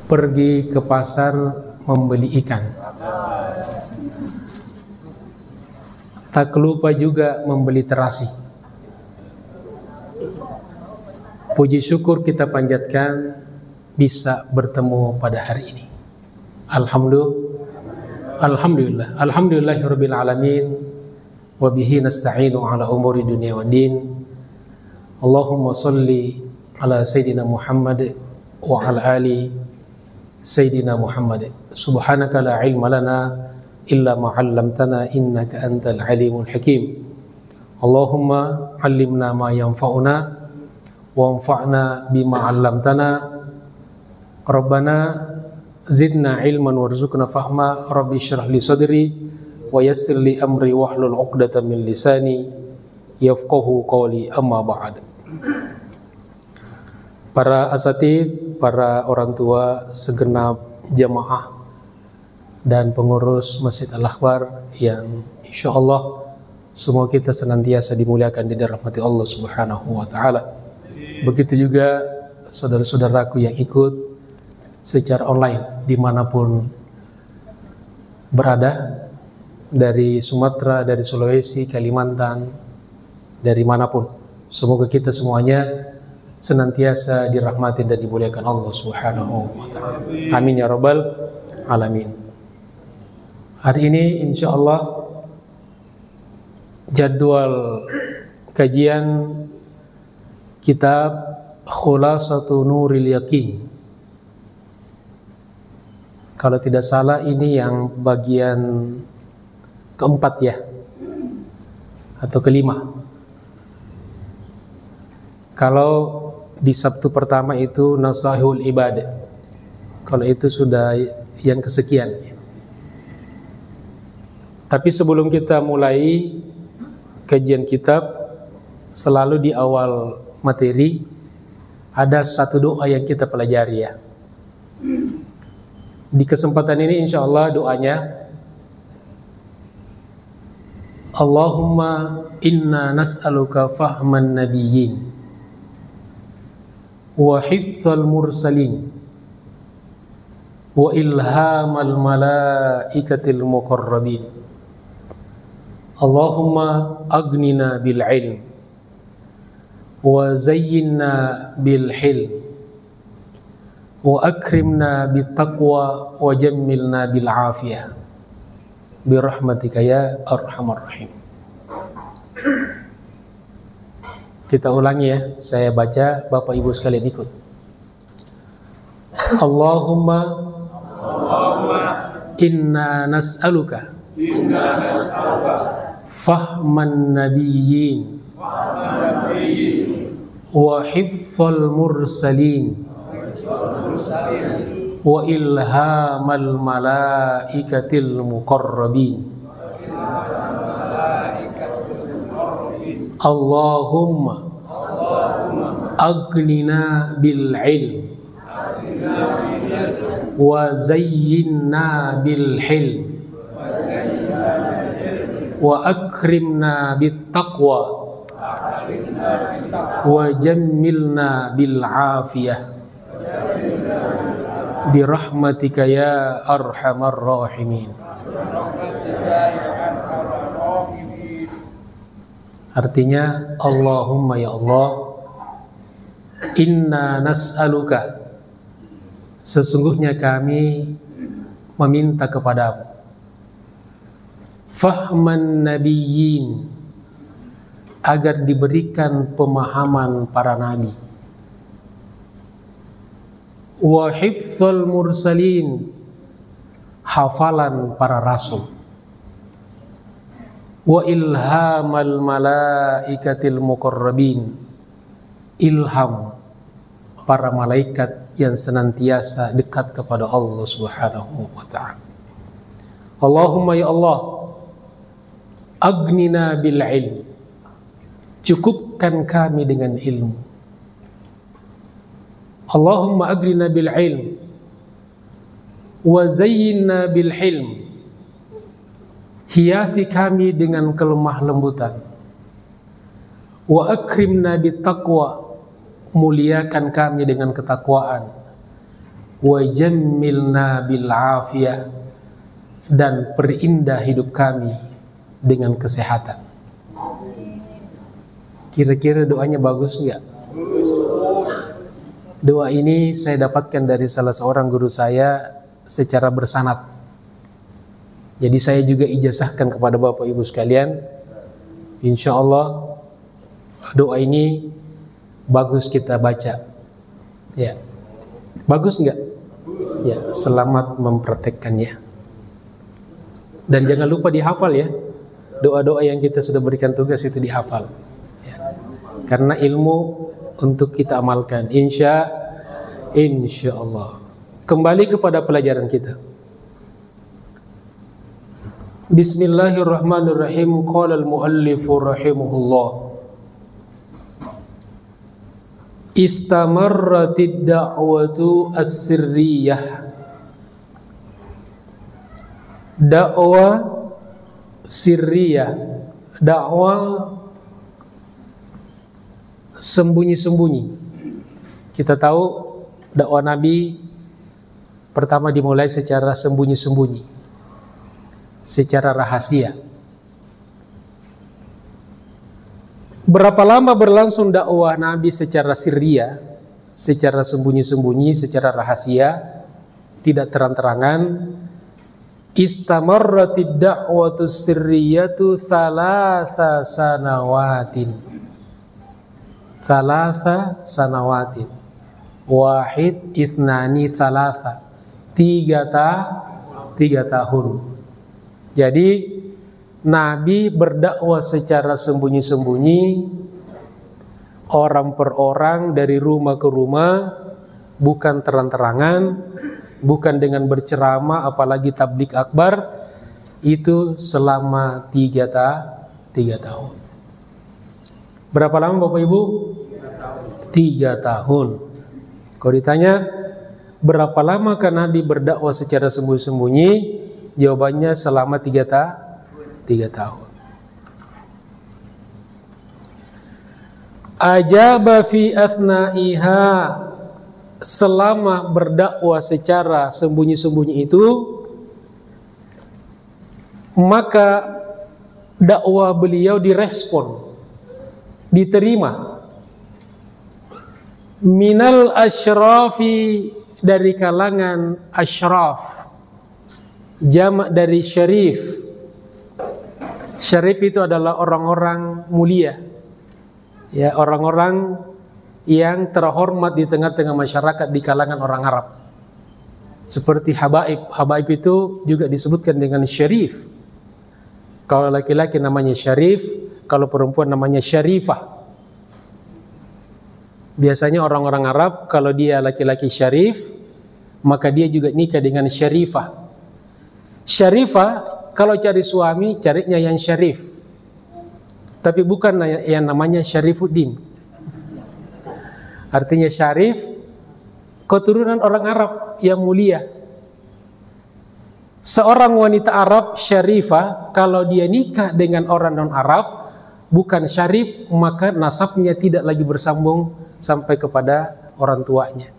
pergi ke pasar membeli ikan. Tak lupa juga membeli terasi. Puji syukur kita panjatkan bisa bertemu pada hari ini. Alhamdulillah. Alhamdulillahirabbil alamin. Wa bihi nasta'inu ala umuri dunya waddin. Allahumma salli ala sayyidina Muhammad wa ala ali sayyidina Muhammad. Subhanaka la ilma lana illa ma 'allamtana innaka antal alimul hakim. Allahumma 'allimna ma yanfa'una wanfa'na bima 'allamtana. Rabbana zidna ilman warzuqna fahma. Rabbi shrah li sadri wa yassir li amri wahlul 'uqdatam min lisani yafqahu qawli, amma ba'd. Para asatidz, para orang tua, segenap jamaah dan pengurus Masjid Al-Akbar yang insyaallah semua kita senantiasa dimuliakan dan dirahmati Allah Subhanahu wa taala. Begitu juga saudara-saudaraku yang ikut secara online dimanapun berada, dari Sumatera, dari Sulawesi, Kalimantan, dari manapun. Semoga kita semuanya senantiasa dirahmati dan dimuliakan Allah Subhanahu wa taala. Amin ya rabbal alamin. Hari ini insyaallah jadwal kajian kitab Khulasatu Nuril Yaqin. Kalau tidak salah ini yang bagian keempat ya, atau kelima. Kalau di Sabtu pertama itu Nasahul Ibadah, kalau itu sudah yang kesekian. Tapi sebelum kita mulai kajian kitab, selalu di awal materi ada satu doa yang kita pelajari ya. Di kesempatan ini insya Allah doanya, Allahumma inna nas'aluka fahman nabiyyin wa hifdzal mursalin wa ilhamal malaikatil muqarrabin. Allahumma aghnina bil ilm wa zayyinna bil hilm wa akrimna bit taqwa wa jammilna bil afiyah birahmatika ya arhamar rahim. Kita ulangi ya, saya baca, Bapak Ibu sekalian ikut. Allahumma inna nas'aluka fahman nabiyyin wa hifdzal mursalin wa ilhamal malaikatil muqarrabin. Allahumma aghnina bil ilm wa zayyinna bil hilm wa akrimna bit taqwa wa jammilna bil afiyah birahmatika ya arhamar rahimin. Artinya, Allahumma ya Allah, inna nas'aluka, sesungguhnya kami meminta kepadamu, fahman nabiyyin, agar diberikan pemahaman para nabi, wa hifdzal mursalin, hafalan para rasul, wa ilhamal malaikatil muqarrabin, ilham para malaikat yang senantiasa dekat kepada Allah Subhanahu wa taala. Allahumma ya Allah, aghnina bil ilm, cukupkan kami dengan ilmu. Allahumma aghnina bil ilm wa zayyinna bil hilm, hiasi kami dengan kelemah lembutan. Wa akrimna bit taqwa, muliakan kami dengan ketakwaan. wa jammilna bil afiyah, dan perindah hidup kami dengan kesehatan. Kira-kira doanya bagus nggak? Doa ini saya dapatkan dari salah seorang guru saya secara bersanad. Jadi saya juga ijazahkan kepada Bapak Ibu sekalian. Insya Allah doa ini bagus kita baca. Ya, bagus nggak? Ya, selamat mempraktekkannya. Dan jangan lupa dihafal ya. Doa-doa yang kita sudah berikan tugas itu dihafal. Ya. Karena ilmu untuk kita amalkan. Insya Allah. Kembali kepada pelajaran kita. Bismillahirrahmanirrahim. Qala al-muallifu rahimahullah. Istamarratid da'watu as-sirriyah. Dakwah sirriyah, dakwah sembunyi-sembunyi. Kita tahu dakwah Nabi pertama dimulai secara sembunyi-sembunyi, secara rahasia. Berapa lama berlangsung dakwah Nabi secara sirriyah, secara sembunyi-sembunyi, secara rahasia, tidak terang-terangan? Istamarratid da'watu sirriyatu thalatha sanawatin. Thalatha sanawatin. Wahid, ithnani, thalatha. Tiga tahun. Jadi Nabi berdakwah secara sembunyi-sembunyi, orang per orang, dari rumah ke rumah, bukan terang-terangan, bukan dengan berceramah, apalagi tablik akbar. Itu selama 3 tahun. Berapa lama Bapak Ibu? 3 tahun. Kalau ditanya berapa lama kan Nabi berdakwah secara sembunyi-sembunyi, jawabannya selama 3 tahun. Ajaba fi athnaiha, selama berdakwah secara sembunyi-sembunyi itu, maka dakwah beliau direspon, diterima. Minal asyrafi, dari kalangan asyraf, jamak dari syarif. Syarif itu adalah orang-orang mulia, ya, orang-orang yang terhormat di tengah-tengah masyarakat di kalangan orang Arab. Seperti habaib. Habaib itu juga disebutkan dengan syarif. Kalau laki-laki namanya syarif, kalau perempuan namanya syarifah. Biasanya orang-orang Arab kalau dia laki-laki syarif, maka dia juga nikah dengan syarifah. Syarifah kalau cari suami, carinya yang syarif. Tapi bukan yang namanya Syarifuddin. Artinya syarif, keturunan orang Arab yang mulia. Seorang wanita Arab syarifah, kalau dia nikah dengan orang non-Arab, bukan syarif, maka nasabnya tidak lagi bersambung sampai kepada orang tuanya.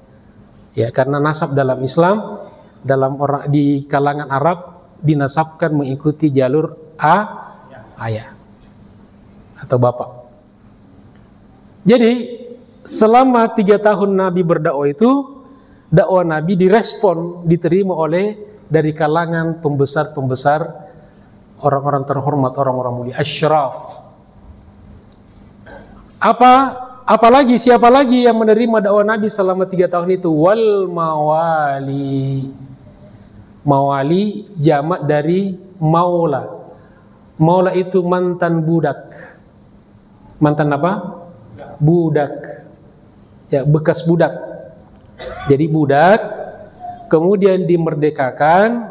Ya, karena nasab dalam Islam, dalam orang di kalangan Arab dinasabkan mengikuti jalur ayah atau bapak. Jadi selama 3 tahun Nabi berdakwah itu, dakwah Nabi direspon, diterima oleh dari kalangan pembesar-pembesar, orang-orang terhormat, orang-orang mulia, asyraf. Apalagi siapa lagi yang menerima dakwah Nabi selama 3 tahun itu? Wal mawali. Mawali jamak dari maula. Maula itu mantan budak. Mantan apa? Budak. Ya, bekas budak. Jadi budak kemudian dimerdekakan,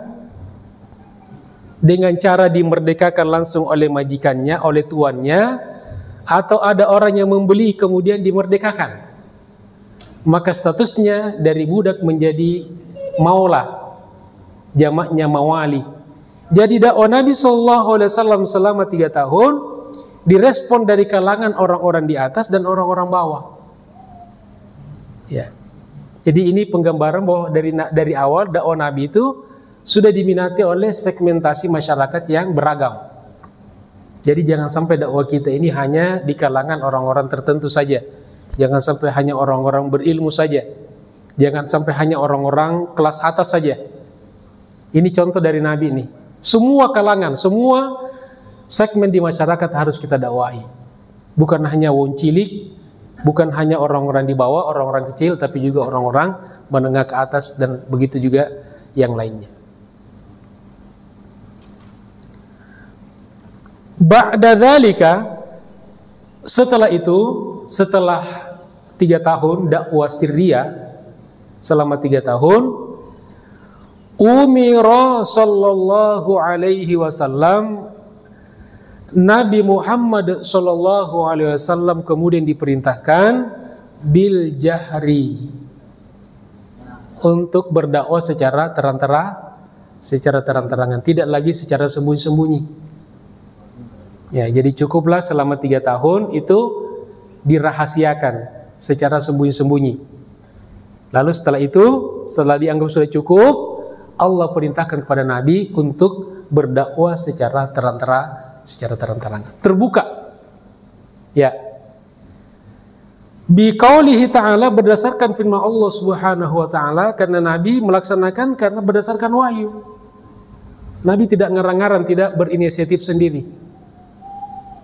dengan cara dimerdekakan langsung oleh majikannya, oleh tuannya, atau ada orang yang membeli kemudian dimerdekakan. Maka statusnya dari budak menjadi maula, jamaknya mawali. Jadi dakwah Nabi SAW selama 3 tahun direspon dari kalangan orang-orang di atas dan orang-orang bawah. Ya. Jadi ini penggambaran bahwa dari awal dakwah Nabi itu sudah diminati oleh segmentasi masyarakat yang beragam. Jadi jangan sampai dakwah kita ini hanya di kalangan orang-orang tertentu saja. Jangan sampai hanya orang-orang berilmu saja. Jangan sampai hanya orang-orang kelas atas saja. Ini contoh dari Nabi ini. Semua kalangan, semua segmen di masyarakat harus kita dakwahi. Bukan hanya wong cilik, bukan hanya orang-orang di bawah, orang-orang kecil, tapi juga orang-orang menengah ke atas dan begitu juga yang lainnya. Ba'da dzalika, setelah itu, setelah 3 tahun dakwah sirriyah, selama 3 tahun, umira sallallahu alaihi wasallam, Nabi Muhammad sallallahu alaihi wasallam kemudian diperintahkan bil jahri, untuk berdakwah secara terang-terangan, tidak lagi secara sembunyi-sembunyi. Ya, jadi cukuplah selama 3 tahun itu dirahasiakan secara sembunyi-sembunyi. Lalu setelah itu, setelah dianggap sudah cukup, Allah perintahkan kepada Nabi untuk berdakwah secara terang-terangan, terbuka. Ya. Biqaulihi ta'ala, berdasarkan firman Allah Subhanahu wa taala, karena Nabi melaksanakan karena berdasarkan wahyu. Nabi tidak ngarang-ngarang, tidak berinisiatif sendiri.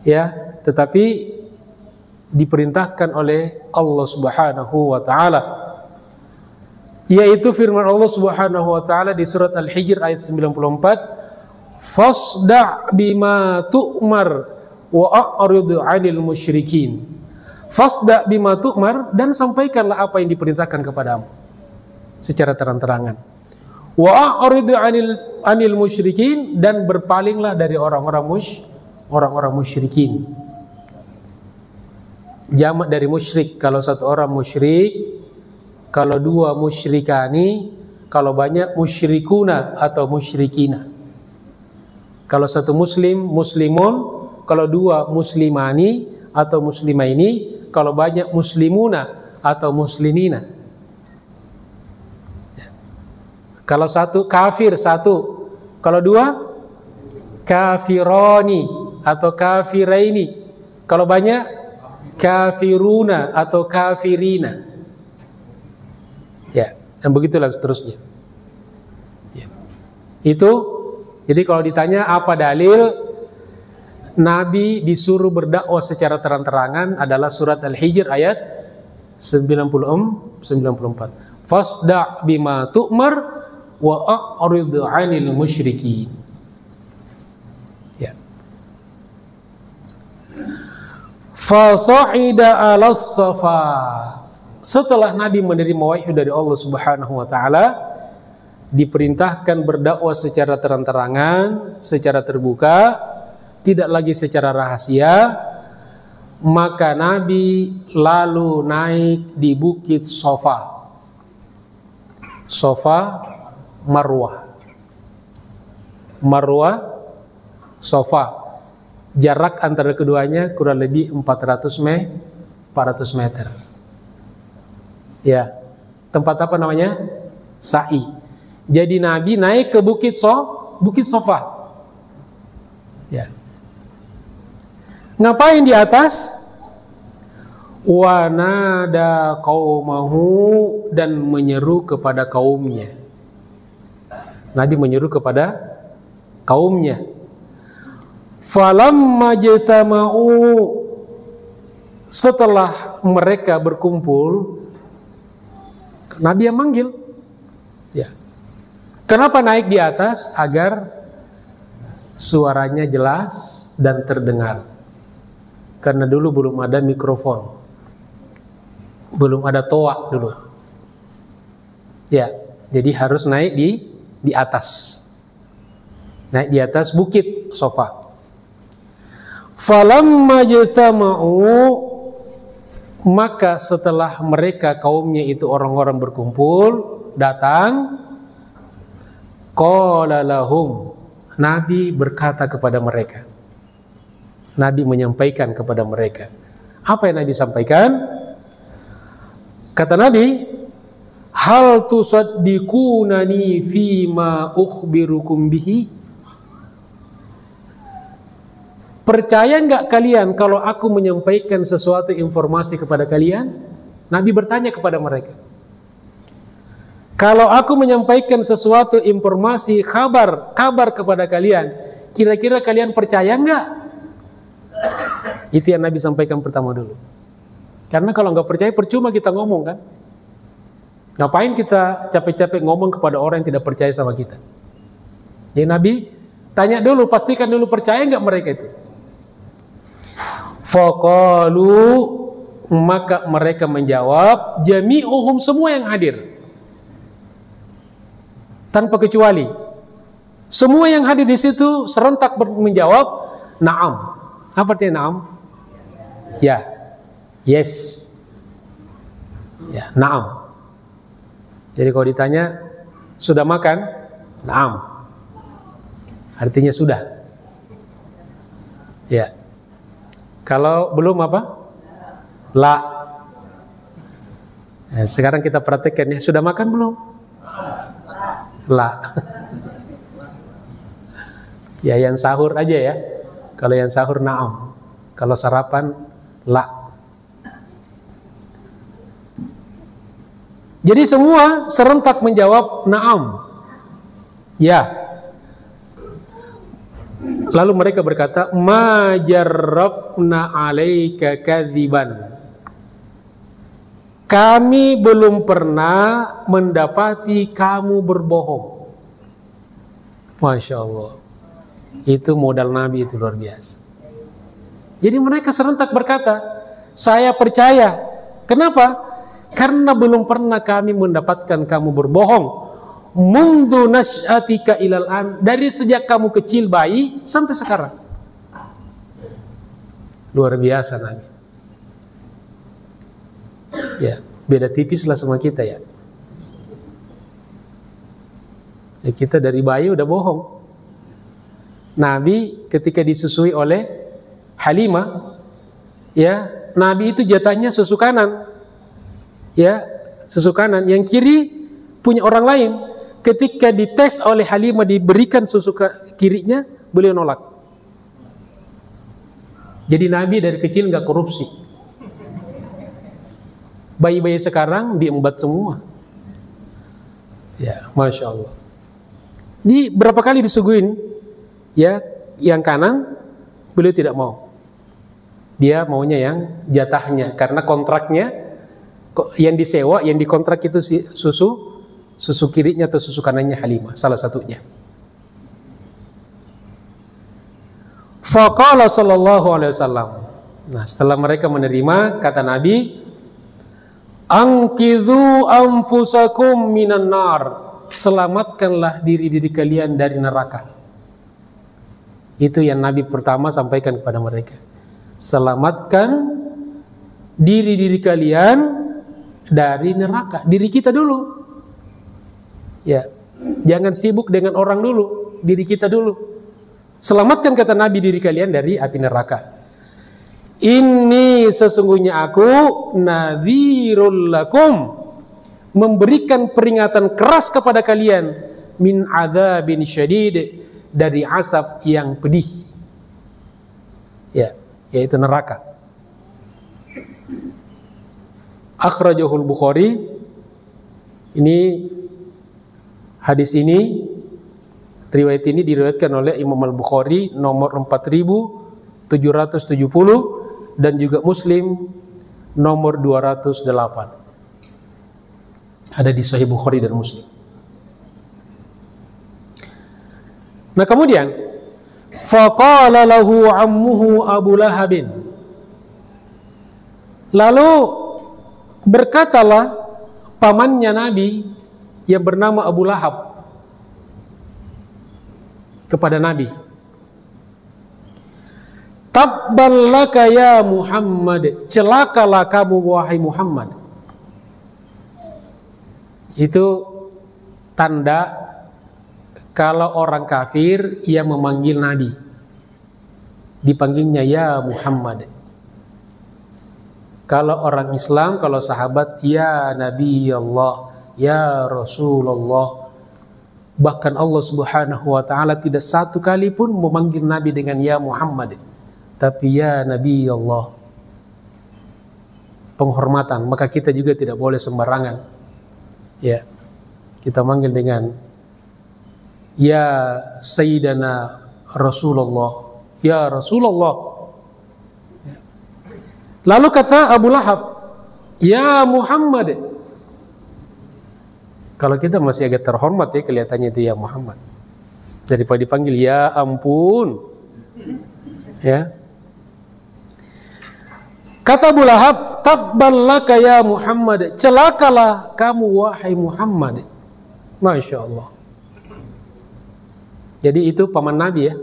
Ya, tetapi diperintahkan oleh Allah Subhanahu wa taala. Yaitu firman Allah Subhanahu wa taala di surat Al-Hijr ayat 94, "Fasda' bima tu'mar wa a'rid 'anil musyrikin." Fasda' bima tu'mar, dan sampaikanlah apa yang diperintahkan kepadamu secara terang-terangan. Wa a'rid 'anil musyrikin, dan berpalinglah dari orang-orang musyrikin. Jamak dari musyrik, kalau satu orang musyrik, kalau 2 musyrikani, kalau banyak musyrikuna atau musyrikina. Kalau satu muslim, muslimun, kalau 2 muslimani atau muslimaini, kalau banyak muslimuna atau muslimina. Kalau satu kafir, satu. Kalau 2 kafironi atau kafiraini. Kalau banyak kafiruna atau kafirina. Ya, dan begitulah seterusnya. Ya. Itu, jadi kalau ditanya apa dalil Nabi disuruh berdakwah secara terang-terangan, adalah surat Al-Hijr ayat 94. Fasda' bima tu'mar wa a'rid 'anil musyrikin. Fasa'ida 'alas safa. Setelah Nabi menerima wahyu dari Allah Subhanahu wa taala, diperintahkan berdakwah secara terang-terangan, secara terbuka, tidak lagi secara rahasia. Maka Nabi lalu naik di bukit Safa. Safa, Marwah. Marwah, Safa. Jarak antara keduanya kurang lebih 400 meter. Ya, tempat apa namanya? Sa'i. Jadi Nabi naik ke bukit Safa. Ya. Ngapain di atas? Wa nada qaumahu, dan menyeru kepada kaumnya. Nabi menyeru kepada kaumnya. Falamma jatama'u, setelah mereka berkumpul, Nabi yang manggil. Ya. Kenapa naik di atas? Agar suaranya jelas dan terdengar. Karena dulu belum ada mikrofon, belum ada toa dulu. Ya, jadi harus naik di atas. Naik di atas bukit Safa. Falamma jatama'u, maka setelah mereka kaumnya itu orang-orang berkumpul datang, qala lahum, Nabi berkata kepada mereka. Nabi menyampaikan kepada mereka. Apa yang Nabi sampaikan? Kata Nabi, hal tusaddiqunani fima ukhbirukum bihi? Percaya nggak kalian kalau aku menyampaikan sesuatu informasi kepada kalian? Nabi bertanya kepada mereka. Kalau aku menyampaikan sesuatu informasi, kabar kepada kalian, kira-kira kalian percaya nggak? Itu yang Nabi sampaikan pertama dulu. Karena kalau nggak percaya, percuma kita ngomong kan? Ngapain kita capek-capek ngomong kepada orang yang tidak percaya sama kita? Jadi Nabi tanya dulu, pastikan dulu percaya nggak mereka itu. Faqalu, maka mereka menjawab, jami'uhum, semua yang hadir, tanpa kecuali. Semua yang hadir di situ serentak menjawab, na'am. Apa artinya na'am? Ya, yes, ya, na'am. Jadi kalau ditanya, sudah makan? Na'am. Artinya sudah. Ya. Kalau belum apa? La. Ya, sekarang kita praktekkan ya. Sudah makan belum? La. Ya, yang sahur aja ya. Kalau yang sahur na'am. Kalau sarapan la. Jadi semua serentak menjawab na'am. Ya. Lalu mereka berkata, ma jarrabna 'alaika kadziban. Kami belum pernah mendapati kamu berbohong. Masya Allah. Itu modal Nabi, itu luar biasa. Jadi mereka serentak berkata, saya percaya. Kenapa? Karena belum pernah kami mendapatkan kamu berbohong. Mundu nas'atika ilal an, dari sejak kamu kecil bayi sampai sekarang. Luar biasa Nabi. Ya, beda tipis lah sama kita ya. Ya, kita dari bayi udah bohong. Nabi ketika disusui oleh Halimah, ya, Nabi itu jatahnya susu kanan. Ya, susu kanan, yang kiri punya orang lain. Ketika dites oleh Halimah diberikan susu kirinya, beliau nolak. Jadi Nabi dari kecil nggak korupsi. Bayi-bayi sekarang diembat semua. Ya, Masya Allah. Di berapa kali disuguhin, ya, yang kanan beliau tidak mau. Dia maunya yang jatahnya, karena kontraknya yang disewa, yang dikontrak itu susu kirinya atau susu kanannya Halimah, salah satunya. Faqala sallallahu alaihi wasallam. Nah, setelah mereka menerima, kata Nabi, "Anqidhu anfusakum minan nar." Selamatkanlah diri-diri kalian dari neraka. Itu yang Nabi pertama sampaikan kepada mereka. Selamatkan diri-diri kalian dari neraka. Diri kita dulu. Ya, jangan sibuk dengan orang dulu, diri kita dulu. Selamatkan, kata Nabi, diri kalian dari api neraka. Ini sesungguhnya aku nadhirul lakum, memberikan peringatan keras kepada kalian, min adzabin syadid, dari azab yang pedih. Ya, yaitu neraka. Akhrajahul Bukhari. Ini hadis ini, riwayat ini diriwayatkan oleh Imam Al-Bukhari nomor 4770 dan juga Muslim nomor 208. Ada di Sahih Bukhari dan Muslim. Nah, kemudian faqala lahu ammuhu Abu Lahabin. Lalu berkatalah pamannya Nabi yang bernama Abu Lahab kepada Nabi, tabballaka ya Muhammad, celakalah kamu wahai Muhammad. Itu tanda kalau orang kafir ia memanggil Nabi, dipanggilnya ya Muhammad. Kalau orang Islam, kalau sahabat, ya Nabi Allah, ya Rasulullah. Bahkan Allah Subhanahu wa taala tidak satu kali pun memanggil Nabi dengan ya Muhammad, tapi ya Nabi Allah. Penghormatan, maka kita juga tidak boleh sembarangan. Ya. Kita manggil dengan ya Sayyidina Rasulullah, ya Rasulullah. Lalu kata Abu Lahab, ya Muhammad. Kalau kita masih agak terhormat ya, kelihatannya itu ya Muhammad. Daripada dipanggil ya ampun. Ya. Kata Abu Lahab, tabban laka ya Muhammad, celakalah kamu wahai Muhammad. Masya Allah. Jadi itu paman Nabi ya.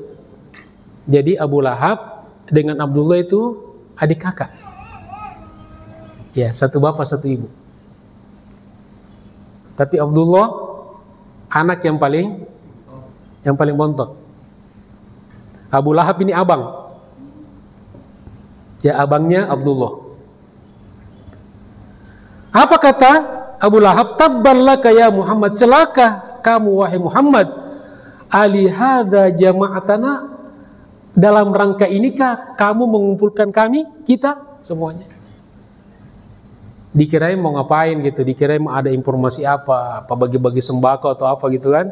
Jadi Abu Lahab dengan Abdullah itu adik kakak. Ya, satu bapak satu ibu. Tapi Abdullah anak yang paling bontot. Abu Lahab ini abang. Ya, abangnya Abdullah. Apa kata Abu Lahab? Tabban laka ya Muhammad, celaka kamu wahai Muhammad. Alihada jama'atana, dalam rangka inikah kamu mengumpulkan kami, kita semuanya. Dikirain mau ngapain gitu, dikirain mau ada informasi apa bagi-bagi sembako atau apa gitu kan.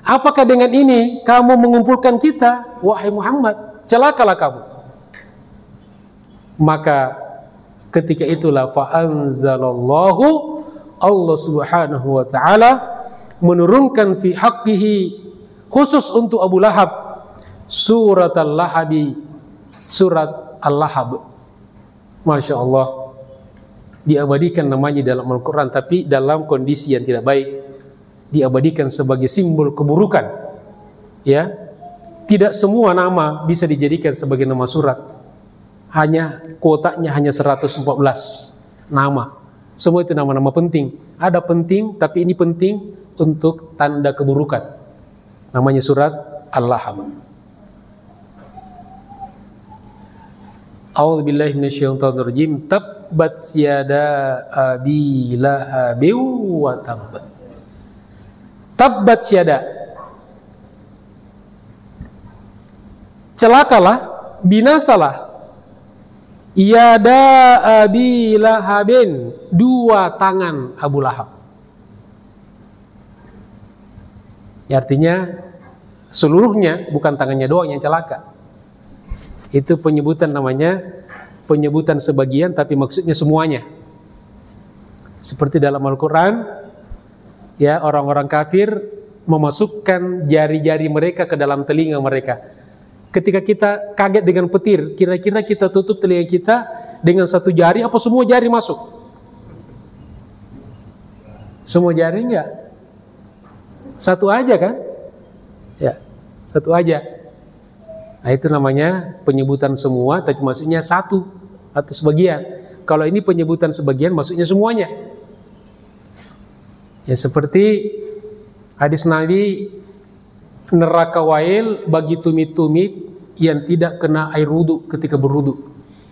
Apakah dengan ini kamu mengumpulkan kita, wahai Muhammad? Celakalah kamu. Maka ketika itulah fa'anzalallahu, Allah Subhanahu wa ta'ala menurunkan fi haqqihi, khusus untuk Abu Lahab, surat Al-Lahabi, surat Al-Lahab. Masya Allah, diabadikan namanya dalam Al-Quran, tapi dalam kondisi yang tidak baik, diabadikan sebagai simbol keburukan. Ya, tidak semua nama bisa dijadikan sebagai nama surat. Hanya kuotanya hanya 114 nama. Semua itu nama-nama penting. Ada penting, tapi ini penting untuk tanda keburukan. Namanya surat Al-Lahab. A'udzubillahi minasyaitonirrajim. Tabbat yada abi lahabin wa tabb. Tabbat yada. Celakalah, binasalah. Yada abi lahabin, dua tangan Abu Lahab. Ya, artinya seluruhnya, bukan tangannya doang yang celaka. Itu penyebutan namanya, penyebutan sebagian tapi maksudnya semuanya. Seperti dalam Al-Quran, ya, orang-orang kafir memasukkan jari-jari mereka ke dalam telinga mereka. Ketika kita kaget dengan petir, kira-kira kita tutup telinga kita dengan satu jari apa semua jari masuk? Semua jari enggak? Satu aja kan? Ya, satu aja. Nah, itu namanya penyebutan semua, tapi maksudnya satu atau sebagian. Kalau ini penyebutan sebagian, maksudnya semuanya. Ya, seperti hadis Nabi, neraka wail bagi tumit-tumit yang tidak kena air wudu ketika berwudu.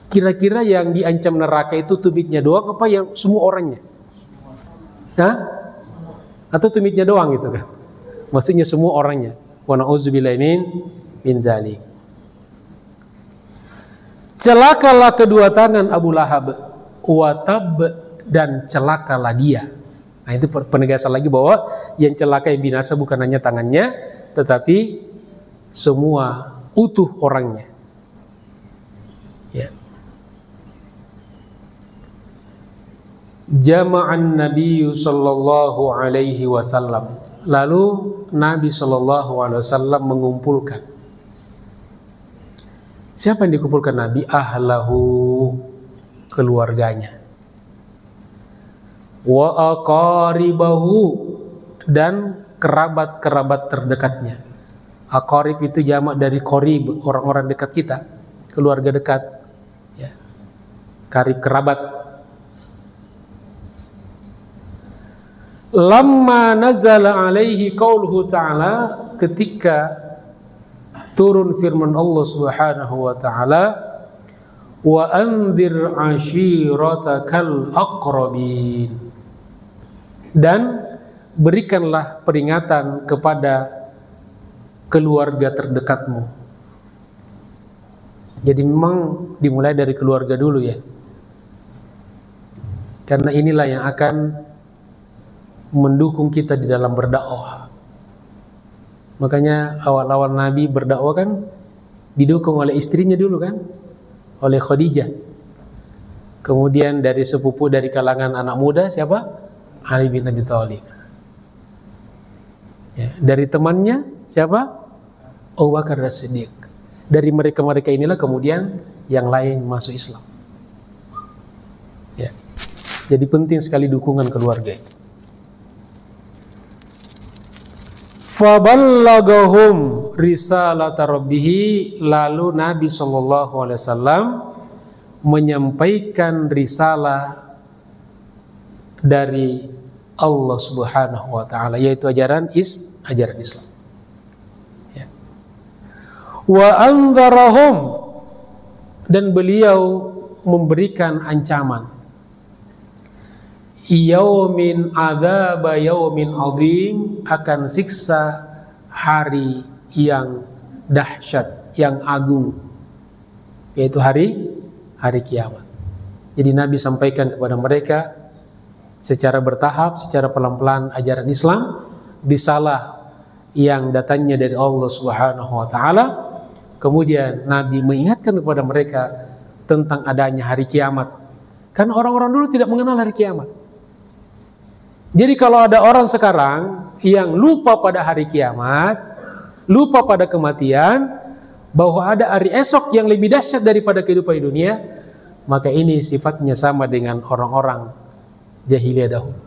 Kira-kira yang diancam neraka itu tumitnya doang apa yang semua orangnya? Hah? Atau tumitnya doang gitu kan? Maksudnya semua orangnya. Wa na'udzubillahi min zalik. Celakalah kedua tangan Abu Lahab, wa tab, dan celakalah dia. Nah, itu penegasan lagi bahwa yang celaka, yang binasa bukan hanya tangannya, tetapi semua utuh orangnya. Ya. Jama'an Nabi sallallahu alaihi wasallam. Lalu Nabi sallallahu alaihi wasallam mengumpulkan. Siapa yang dikumpulkan Nabi? Ahlahu, keluarganya. Wa aqaribahu, dan kerabat-kerabat terdekatnya. Aqarib itu jamak dari qarib, orang-orang dekat kita, keluarga dekat. Ya. Qarib, kerabat. Lamma nazala alaihi qauluhu ta'ala, ketika turun firman Allah Subhanahu wa ta'ala, wa anzir ashiratakal aqrabin. dan berikanlah peringatan kepada keluarga terdekatmu. Jadi memang dimulai dari keluarga dulu ya, karena inilah yang akan mendukung kita di dalam berdakwah. Makanya awal-awal Nabi berdakwah kan didukung oleh istrinya dulu kan, oleh Khadijah. Kemudian dari sepupu dari kalangan anak muda siapa? Ali bin Abi Thalib. Ya, dari temannya siapa? Abu Bakar As-Siddiq. Dari mereka-mereka inilah kemudian yang lain masuk Islam. Ya. Jadi penting sekali dukungan keluarga. Faballagahum risalata rabbih, lalu Nabi SAW menyampaikan risalah dari Allah Subhanahu wa taala, yaitu ajaran Islam. Ya. Wa anzarahum, dan beliau memberikan ancaman. Yaumin adzaba yaumin azim, akan siksa hari yang dahsyat, yang agung, yaitu hari kiamat. Jadi Nabi sampaikan kepada mereka secara bertahap, secara pelan-pelan ajaran Islam, risalah yang datangnya dari Allah Subhanahu wa taala. Kemudian Nabi mengingatkan kepada mereka tentang adanya hari kiamat. Kan orang-orang dulu tidak mengenal hari kiamat. Jadi kalau ada orang sekarang yang lupa pada hari kiamat, lupa pada kematian, bahwa ada hari esok yang lebih dahsyat daripada kehidupan dunia, maka ini sifatnya sama dengan orang-orang jahiliyah dahulu.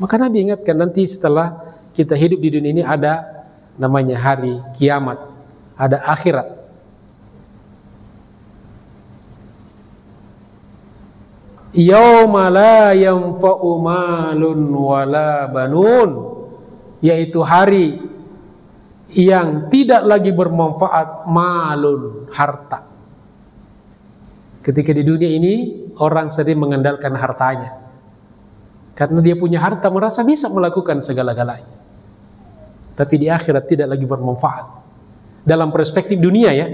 Maka Nabi ingatkan, nanti setelah kita hidup di dunia ini ada namanya hari kiamat, ada akhirat. Yauma la yanfa'u malun wala banun, yaitu hari yang tidak lagi bermanfaat malun, harta. Ketika di dunia ini orang sering mengandalkan hartanya, karena dia punya harta merasa bisa melakukan segala-galanya. Tapi di akhirat tidak lagi bermanfaat dalam perspektif dunia ya.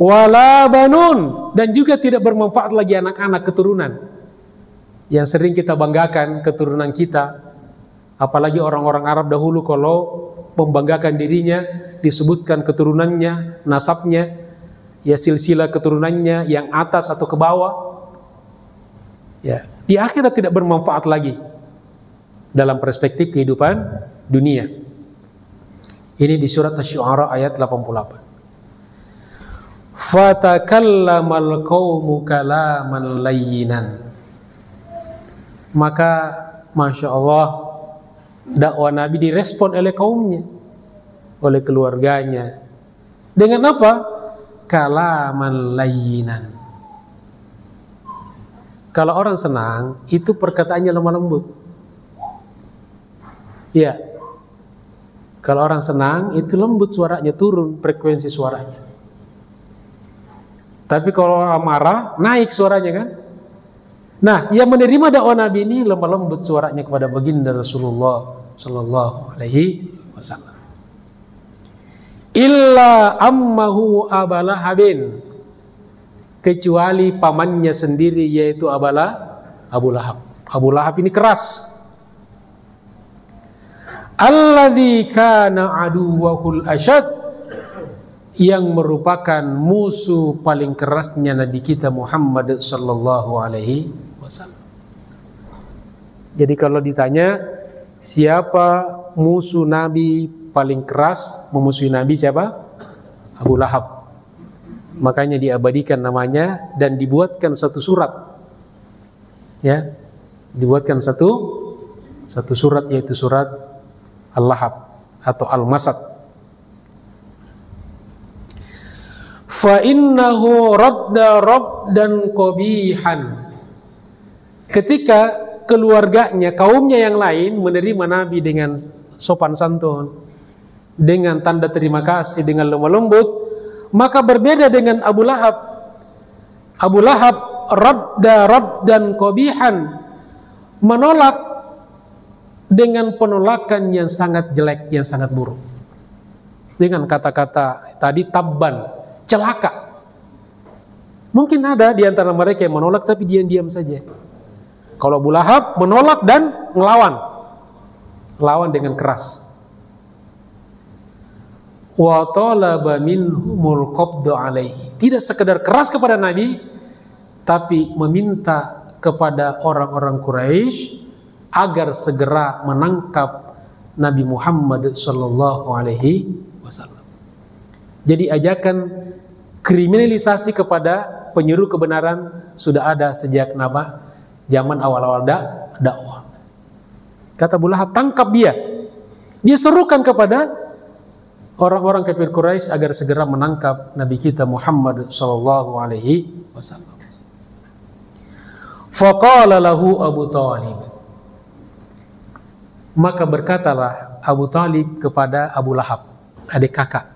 Wala banun, dan juga tidak bermanfaat lagi anak-anak, keturunan. Yang sering kita banggakan keturunan kita, apalagi orang-orang Arab dahulu kalau membanggakan dirinya disebutkan keturunannya, nasabnya, ya silsilah keturunannya yang atas atau ke bawah. Ya, di akhirat tidak bermanfaat lagi dalam perspektif kehidupan dunia. Ini di surat Asy-Syu'ara ayat 88. Fatakallamal qaumu kalaman layyinan. Maka Masya Allah, dakwah Nabi direspon oleh kaumnya, oleh keluarganya. Dengan apa? Kalaman layyinan. Kalau orang senang, itu perkataannya lemah lembut. Ya. Kalau orang senang, itu lembut suaranya, turun frekuensi suaranya. Tapi kalau orang marah, naik suaranya kan. Nah, yang menerima dakwah Nabi ini lemah lembut suaranya kepada baginda Rasulullah Sallallahu Alaihi Wasallam. Illa ammahu Abalahabin, kecuali pamannya sendiri, yaitu Abu Lahab. Abu Lahab ini keras. Alladzi kana aduwwahul asyad, yang merupakan musuh paling kerasnya Nabi kita Muhammad Sallallahu Alaihi Wasallam. Jadi kalau ditanya siapa musuh Nabi paling keras, memusuhi Nabi siapa? Abu Lahab. Makanya diabadikan namanya dan dibuatkan satu surat. Ya, dibuatkan satu surat, yaitu surat Al-Lahab atau Al-Masad. Fa innahu radda rabdan qabihan. Ketika keluarganya, kaumnya yang lain menerima Nabi dengan sopan santun, dengan tanda terima kasih, dengan lemah lembut, maka berbeda dengan Abu Lahab. Abu Lahab radda rabdan qabihan, menolak dengan penolakan yang sangat jelek, yang sangat buruk. Dengan kata-kata tadi, tabban, celaka. Mungkin ada di antara mereka yang menolak tapi diam-diam saja. Kalau Abu Lahab menolak dan lawan dengan keras. Wa talaba minhumul qabdu alaihi. Tidak sekedar keras kepada Nabi, tapi meminta kepada orang-orang Quraisy agar segera menangkap Nabi Muhammad sallallahu alaihi wasallam. Jadi ajakan kriminalisasi kepada penyuruh kebenaran sudah ada sejak zaman awal-awal dakwah. Kata Abu Lahab, tangkap dia. Dia serukan kepada orang-orang kafir Quraisy agar segera menangkap Nabi kita Muhammad sallallahu alaihi wasallam. Faqala lahu Abu Talib. Maka berkatalah Abu Talib kepada Abu Lahab, adik kakak.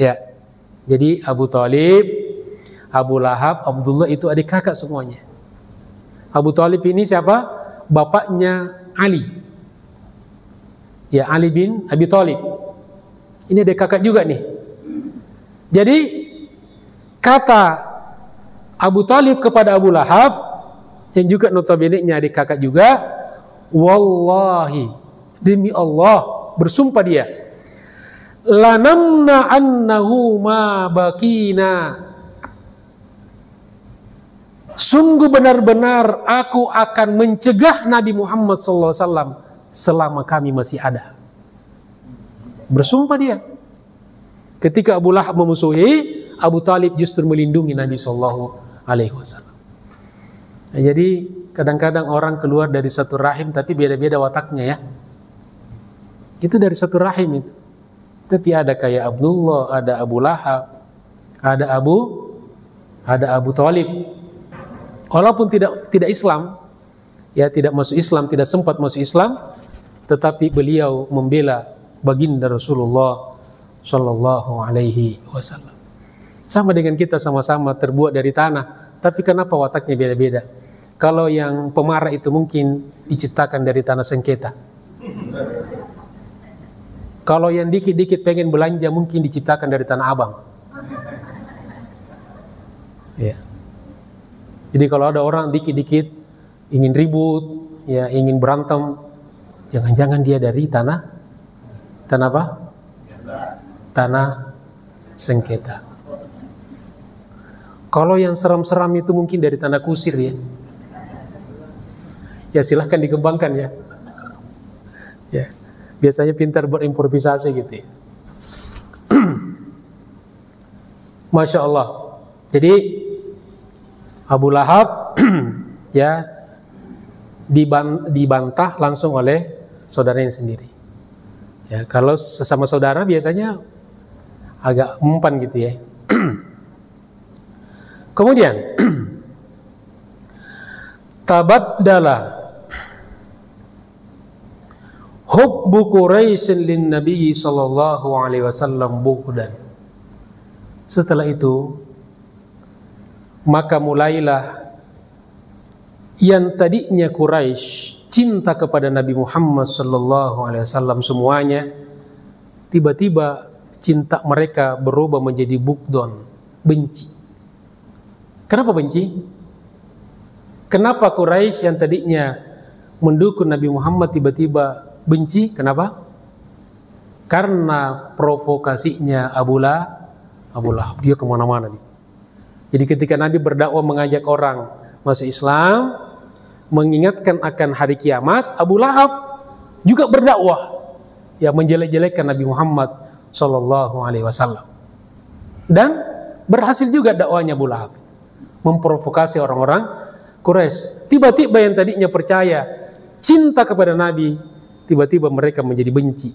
Ya. Jadi Abu Talib, Abu Lahab, Abdullah itu adik kakak semuanya. Abu Talib ini siapa? Bapaknya Ali. Ya, Ali bin Abi Talib. Ini adik kakak juga nih. Jadi kata Abu Talib kepada Abu Lahab, yang juga notabene-nya adik kakak juga, wallahi, demi Allah, bersumpah dia, lanamna annahu ma bakina, sungguh benar-benar aku akan mencegah Nabi Muhammad SAW selama kami masih ada. Bersumpah dia. Ketika Abu Lahab memusuhi, Abu Talib justru melindungi Nabi SAW. Nah, jadi kadang-kadang orang keluar dari satu rahim tapi beda-beda wataknya ya. Itu dari satu rahim itu. Tapi ada kayak Abdullah, ada Abu Lahab, ada Abu Talib. Walaupun tidak Islam, ya tidak masuk Islam, tidak sempat masuk Islam, tetapi beliau membela baginda Rasulullah Shallallahu Alaihi Wasallam. Sama dengan kita, sama-sama terbuat dari tanah, tapi kenapa wataknya beda-beda? Kalau yang pemarah itu mungkin diciptakan dari tanah sengketa. Kalau yang dikit-dikit pengen belanja mungkin diciptakan dari Tanah Abang. Ya. Jadi kalau ada orang dikit-dikit ingin ribut, ya ingin berantem, jangan-jangan dia dari tanah apa? Tanah sengketa. Kalau yang seram-seram itu mungkin dari tanah kusir ya. Ya silahkan dikembangkan ya. Ya. Biasanya pintar berimprovisasi gitu ya. Masya Allah. Jadi Abu Lahab ya dibantah langsung oleh saudaranya sendiri. Ya, kalau sesama saudara biasanya agak mempan gitu ya. Kemudian tabaddala hubbu Quraisyin lin Nabi sallallahu alaihi wasallam bughdan. Setelah itu maka mulailah yang tadinya Quraisy cinta kepada Nabi Muhammad sallallahu alaihi wasallam semuanya, tiba-tiba cinta mereka berubah menjadi bughdon, benci. Kenapa benci? Kenapa Quraisy yang tadinya mendukung Nabi Muhammad tiba-tiba benci? Kenapa? Karena provokasinya Abu Lahab. Dia kemana-mana nih. Jadi ketika Nabi berdakwah mengajak orang masuk Islam, mengingatkan akan hari kiamat, Abu Lahab juga berdakwah, ya menjelek-jelekkan Nabi Muhammad Sallallahu Alaihi Wasallam. Dan berhasil juga dakwanya Abu Lahab, memprovokasi orang-orang Quraisy. Tiba-tiba yang tadinya percaya, cinta kepada Nabi, tiba-tiba mereka menjadi benci.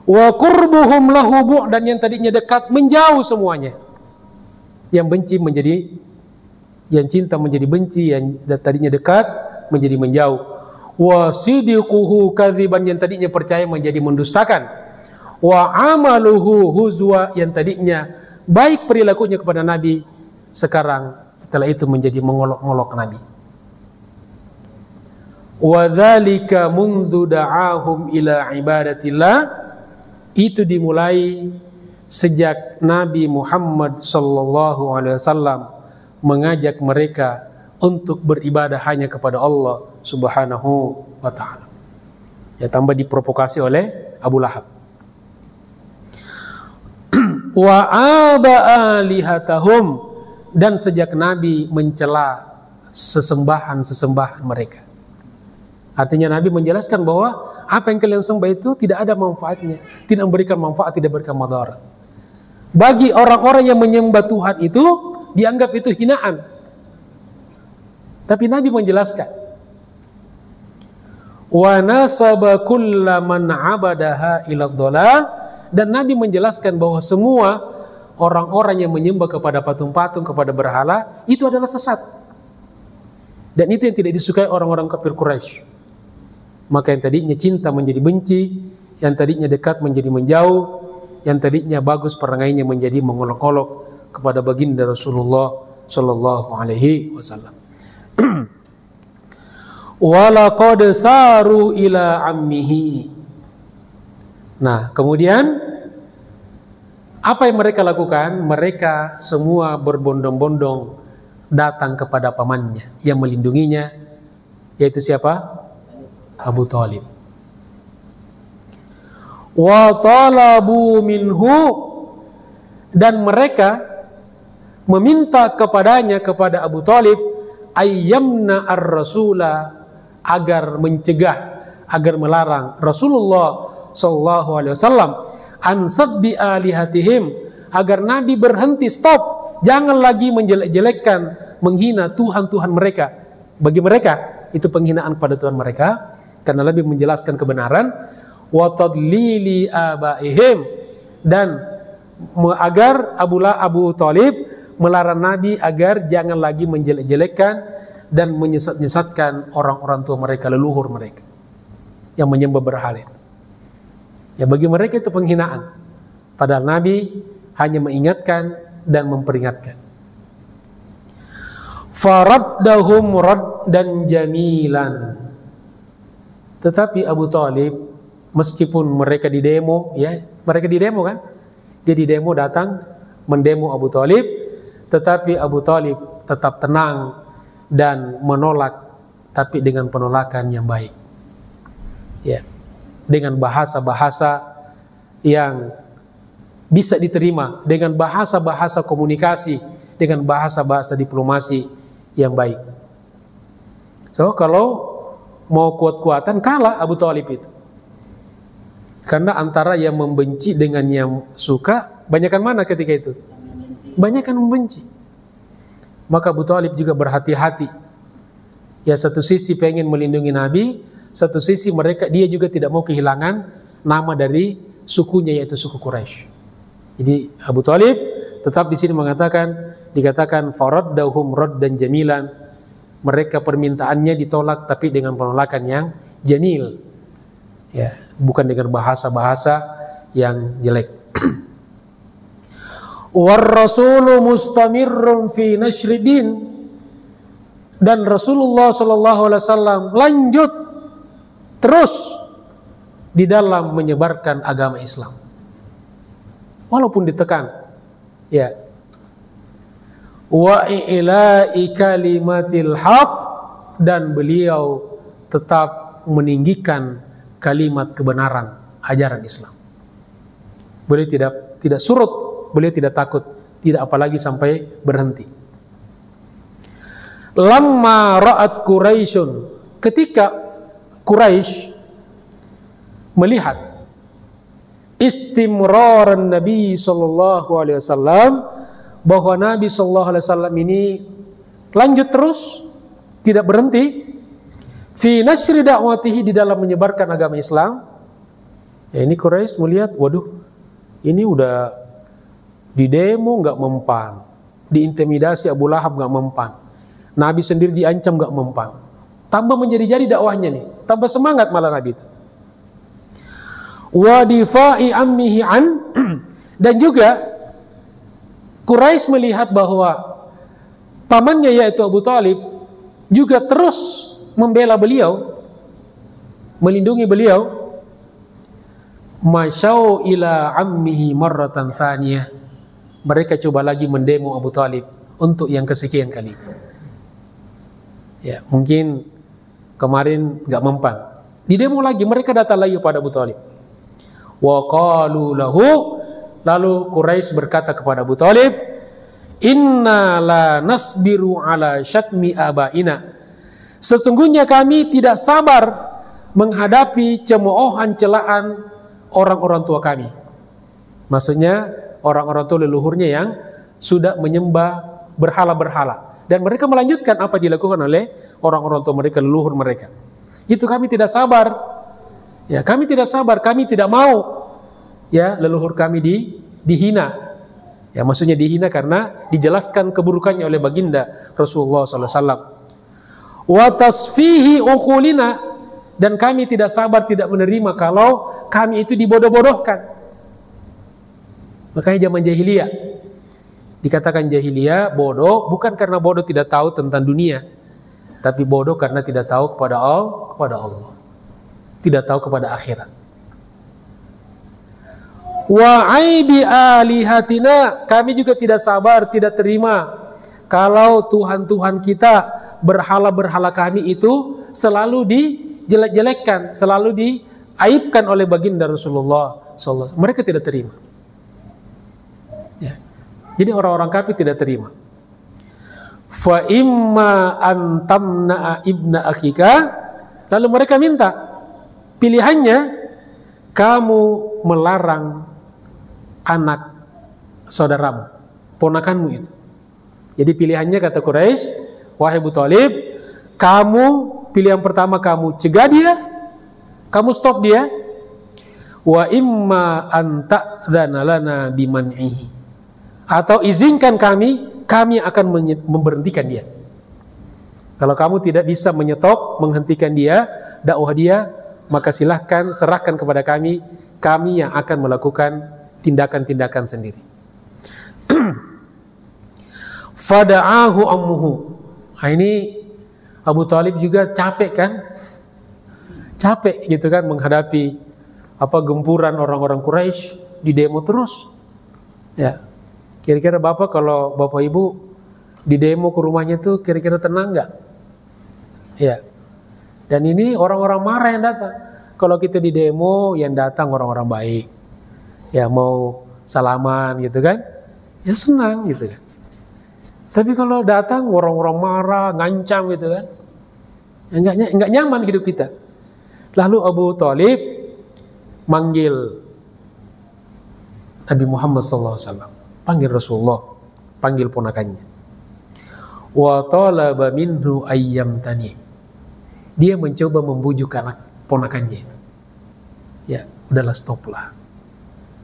Wa qurbuhum lahu bu'dan, yang tadinya dekat menjauh semuanya. Yang benci menjadi, yang cinta menjadi benci, yang tadinya dekat menjadi menjauh. Wa sidiquhu kadziban, yang tadinya percaya menjadi mendustakan. Wa amaluhu huzwa, yang tadinya baik perilakunya kepada Nabi, sekarang setelah itu menjadi mengolok-ngolok Nabi. Wa dzalika mundu da'ahum ila ibadatillah, itu dimulai sejak Nabi Muhammad sallallahu alaihi wasallam mengajak mereka untuk beribadah hanya kepada Allah Subhanahu wa taala. Ya, tambah diprovokasi oleh Abu Lahab. Wa aba alihatahum, dan sejak Nabi mencela sesembahan-sesembahan mereka. Artinya Nabi menjelaskan bahwa apa yang kalian sembah itu tidak ada manfaatnya, tidak memberikan manfaat, tidak memberikan madarat. Bagi orang-orang yang menyembah Tuhan itu dianggap itu hinaan. Tapi Nabi menjelaskan, wa nasaba kullaman abadaha ila dhalal, dan Nabi menjelaskan bahwa semua orang-orang yang menyembah kepada patung-patung, kepada berhala, itu adalah sesat. Dan itu yang tidak disukai orang-orang kafir Quraisy. Maka yang tadinya cinta menjadi benci, yang tadinya dekat menjadi menjauh, yang tadinya bagus perangainya menjadi mengolok-olok kepada baginda Rasulullah sallallahu alaihi wasallam. Walaqad saru ila ammihi. Nah, kemudian apa yang mereka lakukan? Mereka semua berbondong-bondong datang kepada pamannya yang melindunginya, yaitu siapa? Abu Thalib. Wa talabu minhu, dan mereka meminta kepadanya, kepada Abu Thalib, ayyamna ar-rasula, agar mencegah, agar melarang Rasulullah sallallahu alaihi wasallam an sabbi alihatihim, agar Nabi berhenti, stop, jangan lagi menjelek-jelekkan, menghina Tuhan-Tuhan mereka. Bagi mereka itu penghinaan pada Tuhan mereka, karena lebih menjelaskan kebenaran. Wa tadlili abaihim, dan agar Abu Thalib melarang Nabi agar jangan lagi menjelek-jelekkan dan menyesat-nyesatkan orang-orang tua mereka, leluhur mereka yang menyembah berhala. Ya, bagi mereka itu penghinaan. Padahal Nabi hanya mengingatkan dan memperingatkan. Faraddahum raddan jamilan. Tetapi Abu Thalib, meskipun mereka didemo, ya, mereka didemo kan? Dia didemo, datang mendemo Abu Thalib, tetapi Abu Thalib tetap tenang dan menolak, tapi dengan penolakan yang baik. Ya, dengan bahasa-bahasa yang bisa diterima, dengan bahasa-bahasa komunikasi, dengan bahasa-bahasa diplomasi yang baik. So, kalau mau kuat-kuatan, kalah Abu Thalib itu. Karena antara yang membenci dengan yang suka, banyakkan mana ketika itu? Banyakkan membenci. Maka Abu Thalib juga berhati-hati. Ya, satu sisi pengen melindungi Nabi, satu sisi dia juga tidak mau kehilangan nama dari sukunya, yaitu suku Quraisy. Jadi Abu Thalib tetap di sini dikatakan faraddahum raddan jamilan. Mereka permintaannya ditolak, tapi dengan penolakan yang jamil. Ya, bukan dengan bahasa-bahasa yang jelek. War rasulu mustamirrun fi nashridin, dan Rasulullah sallallahu alaihi wasallam lanjut terus di dalam menyebarkan agama Islam. Walaupun ditekan. Ya. Wa ila'i kalimatil haq, dan beliau tetap meninggikan kalimat kebenaran ajaran Islam. Beliau tidak surut, beliau tidak takut, tidak apalagi sampai berhenti. Lamma ra'at Quraisyun, ketika Quraisy melihat istimraran Nabi sallallahu alaihi wasallam, bahwa Nabi sallallahu alaihi wasallam ini lanjut terus, tidak berhenti fi nasri da'watihi, di dalam menyebarkan agama Islam. Ya, ini Quraisy melihat, waduh, ini udah didemo nggak mempan, diintimidasi Abu Lahab nggak mempan, Nabi sendiri diancam nggak mempan, tambah menjadi-jadi dakwahnya nih, tambah semangat malah Nabi itu. Wa difa'i ammihi an, dan juga Quraisy melihat bahwa pamannya yaitu Abu Thalib juga terus membela beliau, melindungi beliau, masyau ila ammihi marratan thaniyah. Mereka coba lagi mendemo Abu Talib untuk yang kesekian kali. Ya, mungkin kemarin nggak mempan. Didemo lagi, mereka datang lagi kepada Abu Talib. Wa qalu lahu, lalu Quraisy berkata kepada Abu Talib, inna la nasbiru ala syatmi abaina. Sesungguhnya kami tidak sabar menghadapi cemoohan celaan orang-orang tua kami. Maksudnya orang-orang tua leluhurnya yang sudah menyembah berhala-berhala, dan mereka melanjutkan apa dilakukan oleh orang-orang tua mereka, leluhur mereka. Itu kami tidak sabar. Ya, kami tidak sabar, kami tidak mau ya leluhur kami dihina. Ya, maksudnya dihina karena dijelaskan keburukannya oleh baginda Rasulullah SAW. Wa tasfihi uqulina, dan kami tidak sabar, tidak menerima kalau kami itu dibodoh-bodohkan. Makanya zaman jahiliyah dikatakan jahiliyah bodoh, bukan karena bodoh tidak tahu tentang dunia, tapi bodoh karena tidak tahu kepada Allah, tidak tahu kepada akhirat. Wa aibi alihatina, kami juga tidak sabar, tidak terima kalau Tuhan-Tuhan kita, berhala-berhala kami itu selalu dijelek-jelekkan, selalu diaibkan oleh baginda Rasulullah SAW. Mereka tidak terima. Ya. Jadi orang-orang kafir tidak terima. Fa imma antamna ibna akhika, lalu mereka minta pilihannya, kamu melarang anak saudaramu, ponakanmu itu. Jadi pilihannya, kata Quraisy, wahai Abu Talib, kamu pilihan pertama, kamu cegah dia, kamu stop dia. Wa imma an ta'dzana lana biman'ihi, atau izinkan kami akan memberhentikan dia. Kalau kamu tidak bisa menyetop, menghentikan dia, dakwah dia, maka silahkan serahkan kepada kami yang akan melakukan tindakan-tindakan sendiri. Fada'ahu ammuhu. Nah, ini Abu Talib juga capek kan? Capek gitu kan menghadapi gempuran orang-orang Quraisy, di demo terus. Ya. Kira-kira Bapak, kalau Bapak Ibu di demo ke rumahnya tuh kira-kira tenang nggak? Ya. Dan ini orang-orang marah yang datang. Kalau kita di demo, yang datang orang-orang baik. Ya, mau salaman gitu kan? Ya senang gitu kan. Tapi kalau datang orang-orang marah, ngancam gitu kan, enggak nyaman hidup kita. Lalu Abu Talib manggil Nabi Muhammad SAW, panggil Rasulullah, panggil ponakannya. Wa talaba minhu ayyamtani. Dia mencoba membujuk anak ponakannya itu. Ya, udahlah, stoplah.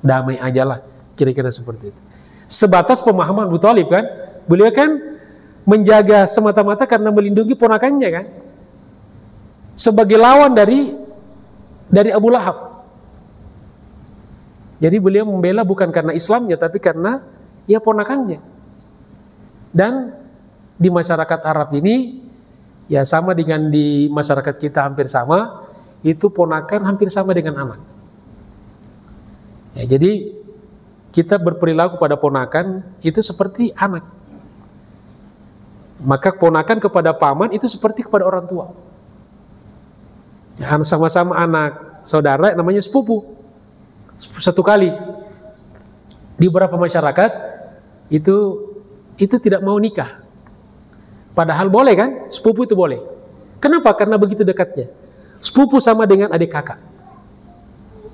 Damai ajalah, kira-kira seperti itu. Sebatas pemahaman Abu Talib kan, beliau kan menjaga semata-mata karena melindungi ponakannya kan, sebagai lawan dari Abu Lahab. Jadi beliau membela bukan karena Islamnya, tapi karena ya ponakannya. Dan di masyarakat Arab ini ya sama dengan di masyarakat kita, hampir sama, itu ponakan hampir sama dengan anak. Ya, jadi kita berperilaku pada ponakan itu seperti anak. Maka ponakan kepada paman itu seperti kepada orang tua. Ya, sama-sama anak saudara, namanya sepupu. Satu kali di beberapa masyarakat itu tidak mau nikah. Padahal boleh kan? Sepupu itu boleh. Kenapa? Karena begitu dekatnya. Sepupu sama dengan adik kakak.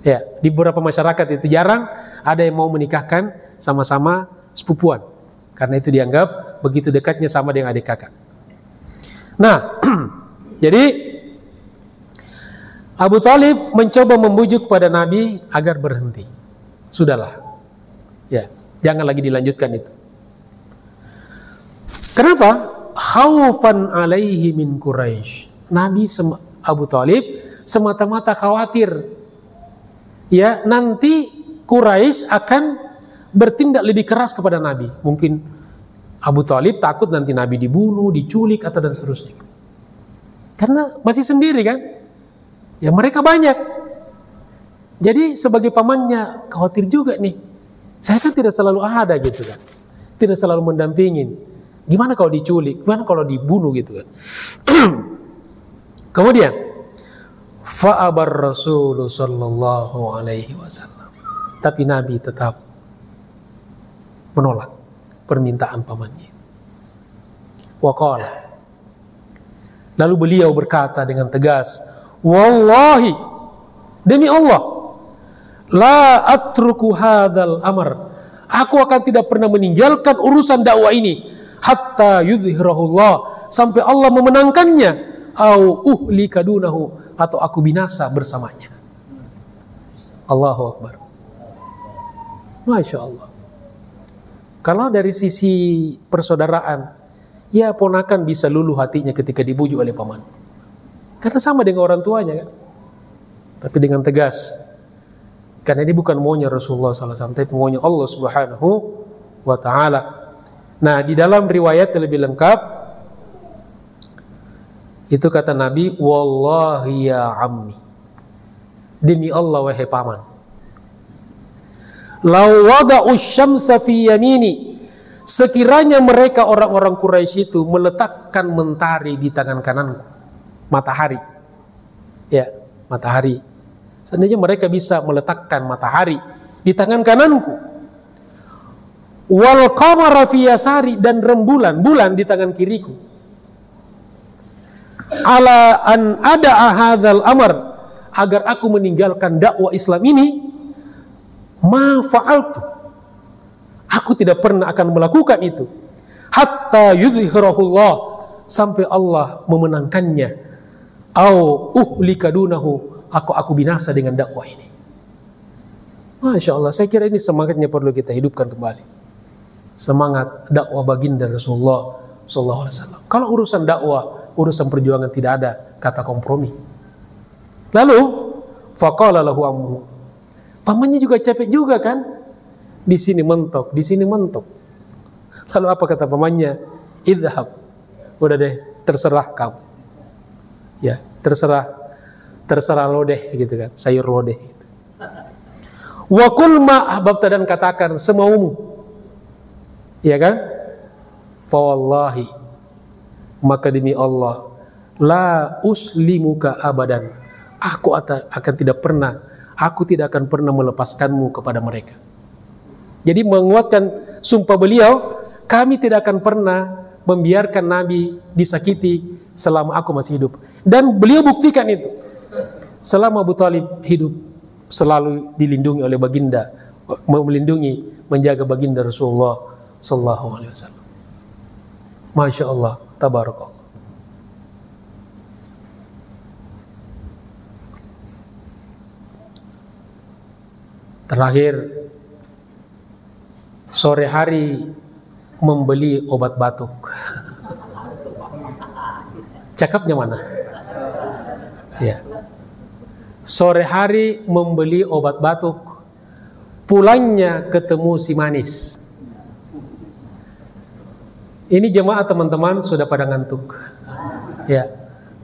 Ya, di beberapa masyarakat itu jarang ada yang mau menikahkan sama-sama sepupuan. Karena itu dianggap begitu dekatnya sama dengan adik kakak. Nah, jadi Abu Talib mencoba membujuk pada Nabi agar berhenti. Sudahlah. Ya, jangan lagi dilanjutkan itu. Kenapa? Khaufan alaihi min Quraisy. Abu Talib semata-mata khawatir, ya, nanti Quraisy akan bertindak lebih keras kepada Nabi. Mungkin Abu Talib takut nanti Nabi dibunuh, diculik, atau dan seterusnya. Karena masih sendiri kan? Ya mereka banyak. Jadi sebagai pamannya khawatir juga nih. Saya kan tidak selalu ada gitu kan. Tidak selalu mendampingin. Gimana kalau diculik? Gimana kalau dibunuh gitu kan? Kemudian fa'abar Rasul sallallahu alaihi wasallam. Tapi Nabi tetap menolak permintaan pamannya. Waqala. Lalu beliau berkata dengan tegas, wallahi, demi Allah, la atruku hadzal amr. Aku akan tidak pernah meninggalkan urusan dakwah ini hatta yudhhirahullah, sampai Allah memenangkannya, au uhlika dunahu, atau aku binasa bersamanya. Allahu Akbar. Masya Allah. Kalau dari sisi persaudaraan, ya ponakan bisa luluh hatinya ketika dibujuk oleh paman. Karena sama dengan orang tuanya kan. Tapi dengan tegas. Karena ini bukan maunya Rasulullah SAW, tapi maunya Allah Subhanahu wa Ta'ala. Nah, di dalam riwayat yang lebih lengkap, itu kata Nabi, wallahi ya ammi, demi Allah wahai paman, law wada'u syamsa fi yamini, sekiranya mereka orang-orang Quraisy itu meletakkan mentari di tangan kananku, matahari, ya matahari, seandainya mereka bisa meletakkan matahari di tangan kananku, wal qamara fi yasari, dan rembulan, bulan di tangan kiriku, ala an ada'a hadzal amr, agar aku meninggalkan dakwah Islam ini, ma fa'altu, aku tidak pernah akan melakukan itu, hatta yudhhirahullah, sampai Allah memenangkannya, au uhlika dunahu, aku binasa dengan dakwah ini. Masya Allah, saya kira ini semangatnya perlu kita hidupkan kembali. Semangat dakwah baginda Rasulullah sallallahu alaihi wasallam. Kalau urusan dakwah, urusan perjuangan tidak ada kata kompromi. Lalu faqala lahu ammuhu, pamannya juga capek juga kan? Di sini mentok, di sini mentok. Lalu apa kata pamannya? Idhab. Udah deh, terserah kamu. Ya, terserah lo deh gitu kan, sayur lo deh. Wa qul ma ahbabta, dan katakan semaumu. Ya kan? Fa wallahi, maka demi Allah, la uslimuka abadan, aku tidak akan pernah melepaskanmu kepada mereka. Jadi menguatkan sumpah beliau, kami tidak akan pernah membiarkan Nabi disakiti selama aku masih hidup. Dan beliau buktikan itu. Selama Abu Thalib hidup, selalu dilindungi oleh baginda, melindungi, menjaga baginda Rasulullah sallallahu alaihi wasallam. Masya Allah, tabarakallah. Terakhir, sore hari membeli obat batuk. Cakapnya mana? Ya. Sore hari membeli obat batuk, pulangnya ketemu si manis. Ini jemaah teman-teman sudah pada ngantuk. Ya,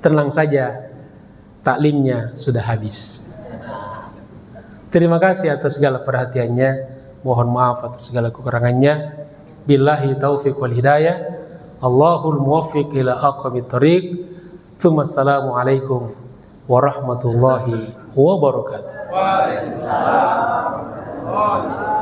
tenang saja, taklimnya sudah habis. Terima kasih atas segala perhatiannya. Mohon maaf atas segala kekurangannya. Billahi taufiq wal hidayah. Allahul muwaffiq ila aqwamit thoriq. Tsumma assalamu alaikum warahmatullahi wabarakatuh. Waalaikumsalam.